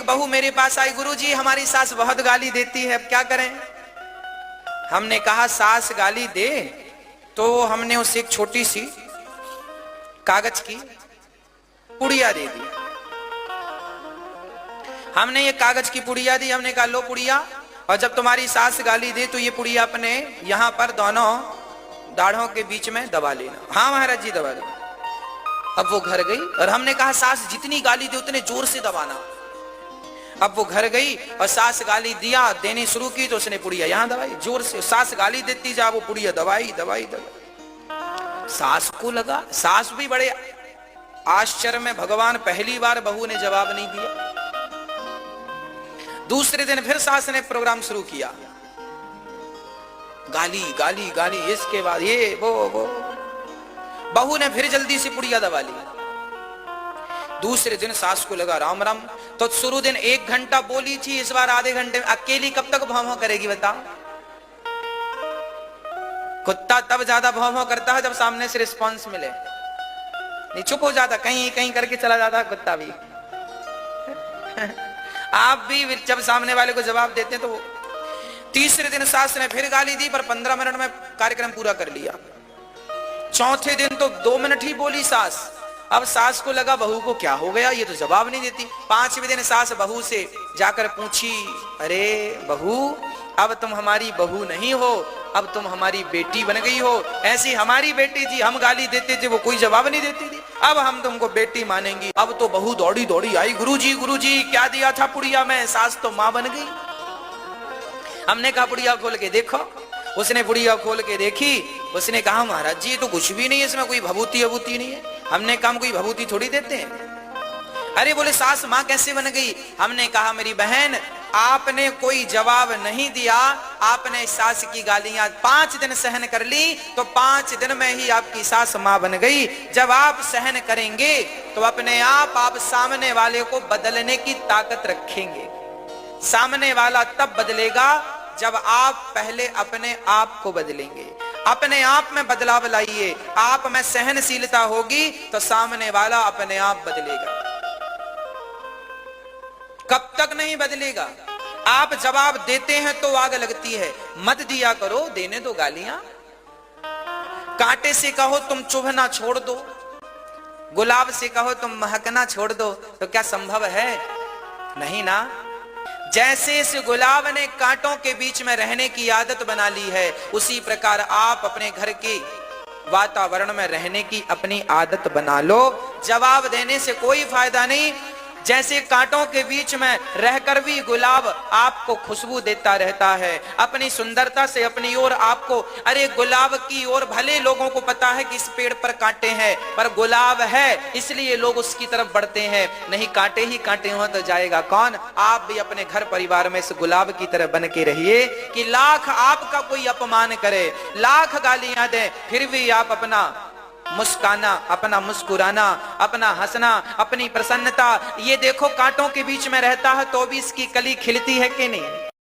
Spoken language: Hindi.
एक बहू मेरे पास आई, गुरुजी हमारी सास बहुत गाली देती है, अब क्या करें। हमने कहा सास गाली दे तो हमने उसे एक छोटी सी कागज की पुड़िया दे दी। हमने ये कागज की पुड़िया दी, हमने कहा लो पुड़िया, और जब तुम्हारी सास गाली दे तो ये पुड़िया अपने यहां पर दोनों दाढ़ों के बीच में दबा लेना। हाँ महाराज जी दबा लेना। अब वो घर गई और हमने कहा सास जितनी गाली दे उतने जोर से दबाना। अब वो घर गई और सास गाली देनी शुरू की तो उसने पुड़िया यहां दबाई जोर से। सास गाली देती जा वो पुड़िया दबाई दबाई दबाई। सास को लगा, सास भी बड़े आश्चर्य में, भगवान पहली बार बहू ने जवाब नहीं दिया। दूसरे दिन फिर सास ने प्रोग्राम शुरू किया, गाली गाली गाली, इसके बाद ये वो। बहू ने फिर जल्दी से पुड़िया दबा ली। दूसरे दिन सास को लगा राम राम, तो शुरू दिन 1 घंटा बोली थी, इस बार आधे घंटे में अकेली कब तक भौं करेगी बताओ। कुत्ता तब ज्यादा भौं करता है जब सामने से रिस्पांस मिले, नहीं चुप हो जाता, कहीं कहीं करके चला जाता है कुत्ता भी। आप भी जब सामने वाले को जवाब देते हैं तो। तीसरे दिन सास ने फिर गाली दी, पर 15 मिनट में कार्यक्रम पूरा कर लिया। चौथे दिन तो 2 मिनट ही बोली सास। अब सास को लगा बहू को क्या हो गया, ये तो जवाब नहीं देती। 5वें दिन सास बहू से जाकर पूछी, अरे बहू अब तुम हमारी बहू नहीं हो, अब तुम हमारी बेटी बन गई हो। ऐसी हमारी बेटी थी, हम गाली देते थे वो कोई जवाब नहीं देती थी, अब हम तुमको बेटी मानेंगी। अब तो बहू दौड़ी दौड़ी आई, गुरुजी क्या दिया था पुड़िया में, सास तो मां बन गई। हमने कहा पुड़िया खोल के देखो। उसने पुड़िया खोल के देखी, उसने कहा महाराज जी तो कुछ भी नहीं है इसमें, कोई भभूति अभूति नहीं है। हमने कहा कोई भभूति थोड़ी देते हैं। अरे बोले सास मां कैसे बन गई। हमने कहा मेरी बहन आपने कोई जवाब नहीं दिया, आपने सास की गालियां 5 दिन सहन कर ली तो 5 दिन में ही आपकी सास मां बन गई। जब आप सहन करेंगे तो अपने आप सामने वाले को बदलने की ताकत रखेंगे। सामने वाला तब बदलेगा जब आप पहले अपने आप को बदलेंगे। अपने आप में बदलाव लाइए, आप में सहनशीलता होगी तो सामने वाला अपने आप बदलेगा। कब तक नहीं बदलेगा। आप जवाब देते हैं तो आग लगती है, मत दिया करो, देने दो गालियां। कांटे से कहो तुम चुभना छोड़ दो, गुलाब से कहो तुम महकना छोड़ दो, तो क्या संभव है? नहीं ना। जैसे इस गुलाब ने कांटों के बीच में रहने की आदत बना ली है, उसी प्रकार आप अपने घर के वातावरण में रहने की अपनी आदत बना लो। जवाब देने से कोई फायदा नहीं। जैसे कांटों के बीच में रहकर भी गुलाब आपको खुशबू देता रहता है, अपनी सुंदरता से अपनी ओर आपको, अरे गुलाब की ओर भले लोगों को पता है कि इस पेड़ पर कांटे हैं, पर गुलाब है इसलिए लोग उसकी तरफ बढ़ते हैं, नहीं कांटे ही कांटे हो तो जाएगा कौन। आप भी अपने घर परिवार में इस गुलाब की तरह बन के रहिए कि लाख आपका कोई अपमान करे, लाख गालियां दे, फिर भी आप अपना मुस्काना, अपना मुस्कुराना, अपना हंसना, अपनी प्रसन्नता, ये देखो कांटों के बीच में रहता है तो भी इसकी कली खिलती है कि नहीं।